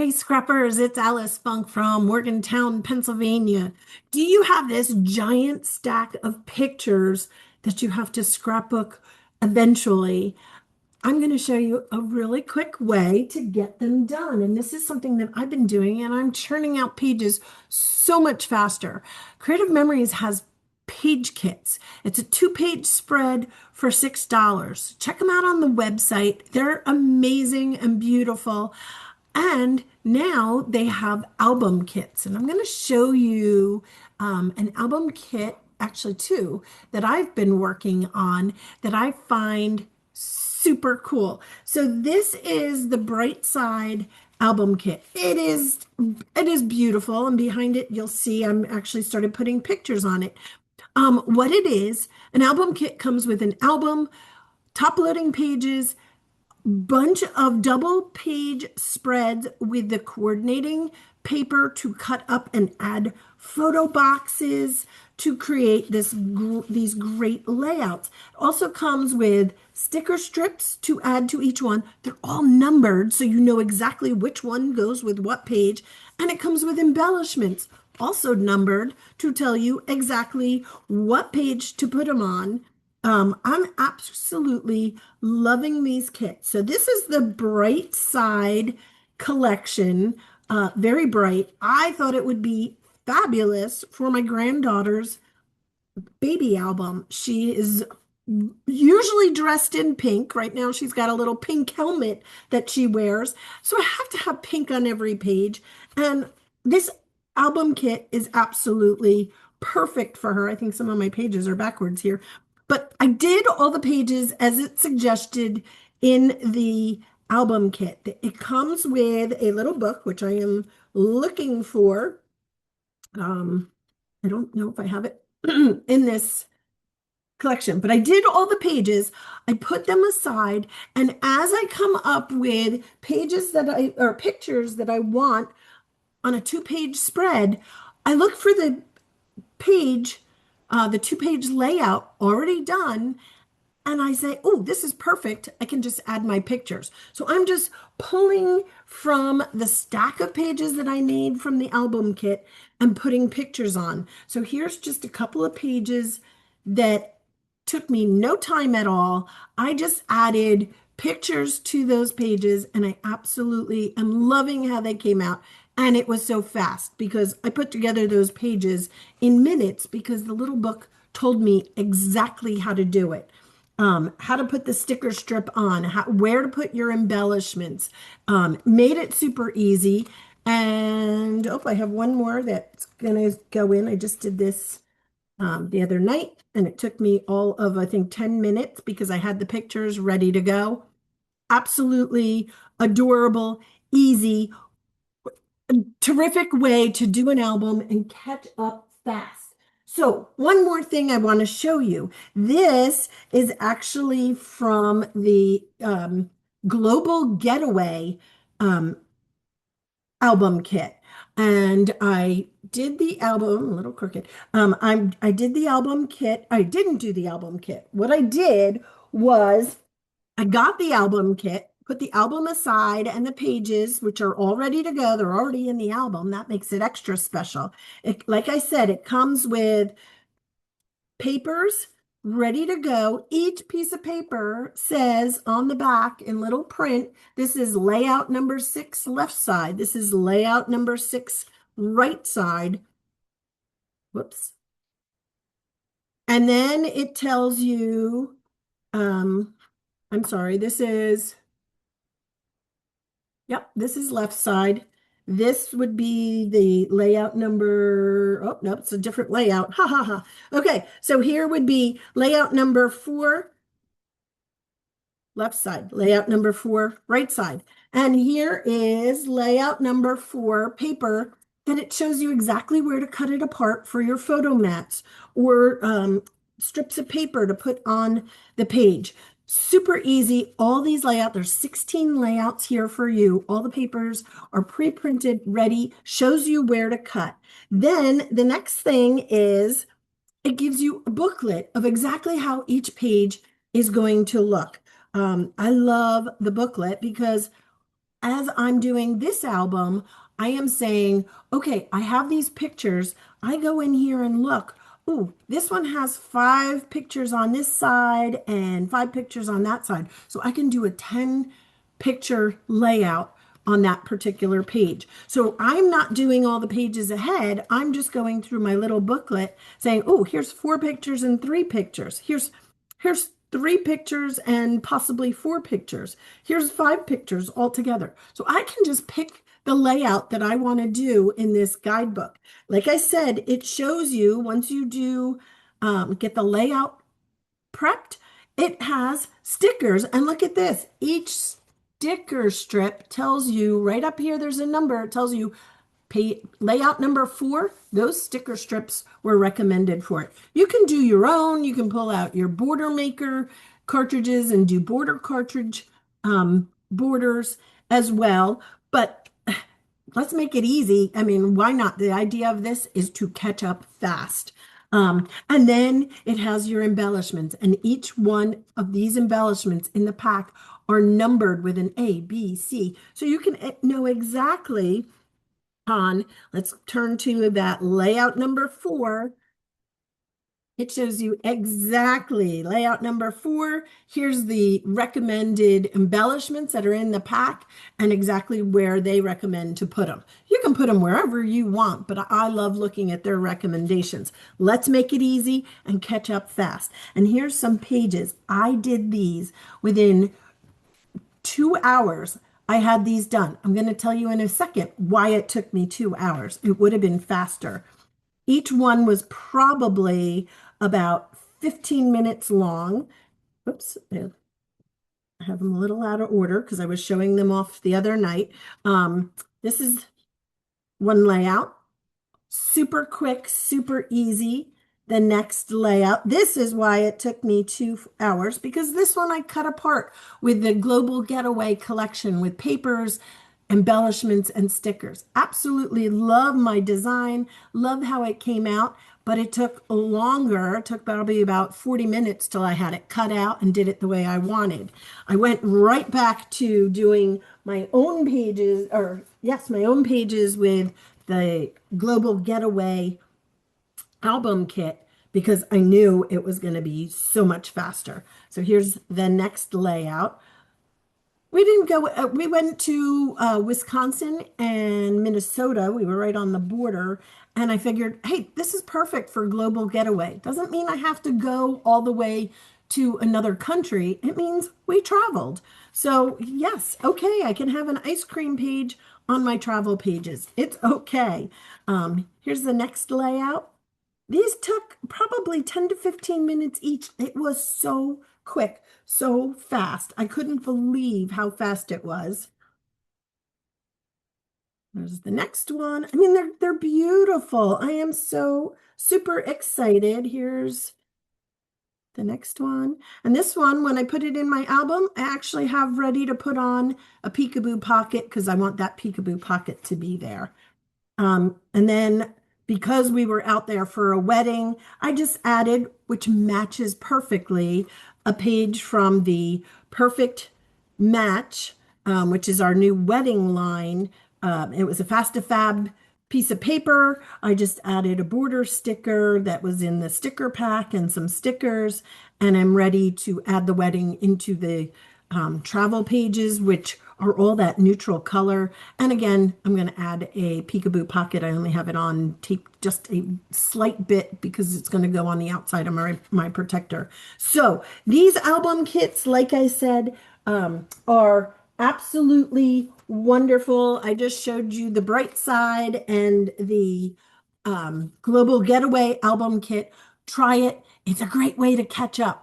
Hey, Scrappers, it's Alice Funk from Morgantown, Pennsylvania. Do you have this giant stack of pictures that you have to scrapbook eventually? I'm going to show you a really quick way to get them done. And this is something that I've been doing, and I'm churning out pages so much faster. Creative Memories has page kits. It's a two-page spread for $6. Check them out on the website. They're amazing and beautiful. And now they have album kits. And I'm going to show you an album kit, actually two, that I've been working on that I find super cool. So this is the Bright Side album kit. It is beautiful, and behind it you'll see I'm actually started putting pictures on it. What it is, an album kit comes with an album, top loading pages, bunch of double page spreads with the coordinating paper to cut up and add photo boxes to create these great layouts. It also comes with sticker strips to add to each one. They're all numbered so you know exactly which one goes with what page, and it comes with embellishments also numbered to tell you exactly what page to put them on. I'm absolutely loving these kits. So this is the Bright Side collection, very bright. I thought it would be fabulous for my granddaughter's baby album. She is usually dressed in pink. Right now, she's got a little pink helmet that she wears. So I have to have pink on every page. And this album kit is absolutely perfect for her. I think some of my pages are backwards here. But I did all the pages as it suggested in the album kit. It comes with a little book, which I am looking for. I don't know if I have it in this collection, but I did all the pages. I put them aside, and as I come up with pages or pictures that I want on a two-page spread, I look for the two-page layout already done, and I say, oh, this is perfect. I can just add my pictures. So I'm just pulling from the stack of pages that I made from the album kit and putting pictures on. So here's just a couple of pages that took me no time at all. I just added pictures to those pages, and I absolutely am loving how they came out. And it was so fast because I put together those pages in minutes because the little book told me exactly how to do it. How to put the sticker strip on, where to put your embellishments. Made it super easy. And oh, I have one more that's going to go in. I just did this the other night, and it took me all of, I think, 10 minutes because I had the pictures ready to go. Absolutely adorable, easy, terrific way to do an album and catch up fast. So one more thing I want to show you. This is actually from the Global Getaway um, album kit. And I did the album, a little crooked. I did the album kit. I didn't do the album kit. What I did was I got the album kit, put the album aside and the pages, which are all ready to go. They're already in the album. That makes it extra special. Like I said, it comes with papers ready to go. Each piece of paper says on the back in little print, this is layout number 6, left side. This is layout number 6, right side. Whoops. And then it tells you, I'm sorry, yep, this is left side. This would be the layout number. Oh, no, it's a different layout. Ha ha ha. Okay, so here would be layout number 4, left side, layout number 4, right side. And here is layout number 4, paper, that it shows you exactly where to cut it apart for your photo mats or strips of paper to put on the page. Super easy. All these layouts, there's 16 layouts here for you. All the papers are pre-printed, ready, shows you where to cut. Then the next thing is it gives you a booklet of exactly how each page is going to look. I love the booklet because as I'm doing this album, I am saying, okay, I have these pictures. I go in here and look. Ooh, this one has 5 pictures on this side and 5 pictures on that side. So I can do a 10 picture layout on that particular page. So I'm not doing all the pages ahead. I'm just going through my little booklet saying, oh, here's 4 pictures and 3 pictures. Here's 3 pictures and possibly 4 pictures. Here's 5 pictures altogether. So I can just pick the layout that I want to do in this guidebook. Like I said, it shows you once you do get the layout prepped, it has stickers. And look at this. Each sticker strip tells you right up here, there's a number. It tells you layout number 4. Those sticker strips were recommended for it. You can do your own. You can pull out your border maker cartridges and do border cartridge borders as well. But let's make it easy. I mean, why not? The idea of this is to catch up fast. And then it has your embellishments, and each one of these embellishments in the pack are numbered with an A, B, C. So you can know exactly on, let's turn to that layout number 4. It shows you exactly layout number 4. Here's the recommended embellishments that are in the pack and exactly where they recommend to put them. You can put them wherever you want, but I love looking at their recommendations. Let's make it easy and catch up fast. And here's some pages. I did these within 2 hours. I had these done. I'm going to tell you in a second why it took me 2 hours. It would have been faster. Each one was probably about 15 minutes long. Oops, I have them a little out of order because I was showing them off the other night. This is one layout. Super quick, super easy. The next layout. This is why it took me 2 hours, because this one I cut apart with the Global Getaway collection with papers, embellishments, and stickers. Absolutely love my design, love how it came out, but it took longer. It took probably about 40 minutes till I had it cut out and did it the way I wanted. I went right back to doing my own pages, or yes, my own pages with the Global Getaway album kit because I knew it was going to be so much faster. So here's the next layout. We didn't go, we went to Wisconsin and Minnesota. We were right on the border. And I figured, hey, this is perfect for Global Getaway. Doesn't mean I have to go all the way to another country. It means we traveled. So yes, okay, I can have an ice cream page on my travel pages. It's okay. Here's the next layout. These took probably 10 to 15 minutes each. It was so quick, so fast. I couldn't believe how fast it was. There's the next one. I mean, they're beautiful. I am so super excited. Here's the next one. And this one, when I put it in my album, I actually have ready to put on a peekaboo pocket because I want that peekaboo pocket to be there. And then because we were out there for a wedding, I just added, which matches perfectly, a page from the Perfect Match, which is our new wedding line. It was a Fab piece of paper. I just added a border sticker that was in the sticker pack and some stickers, and I'm ready to add the wedding into the travel pages, which are all that neutral color. And again, I'm going to add a peekaboo pocket. I only have it on tape just a slight bit because it's going to go on the outside of my protector. So these album kits, like I said, are absolutely wonderful. I just showed you the bright side and the Global Getaway album kit. Try it. It's a great way to catch up.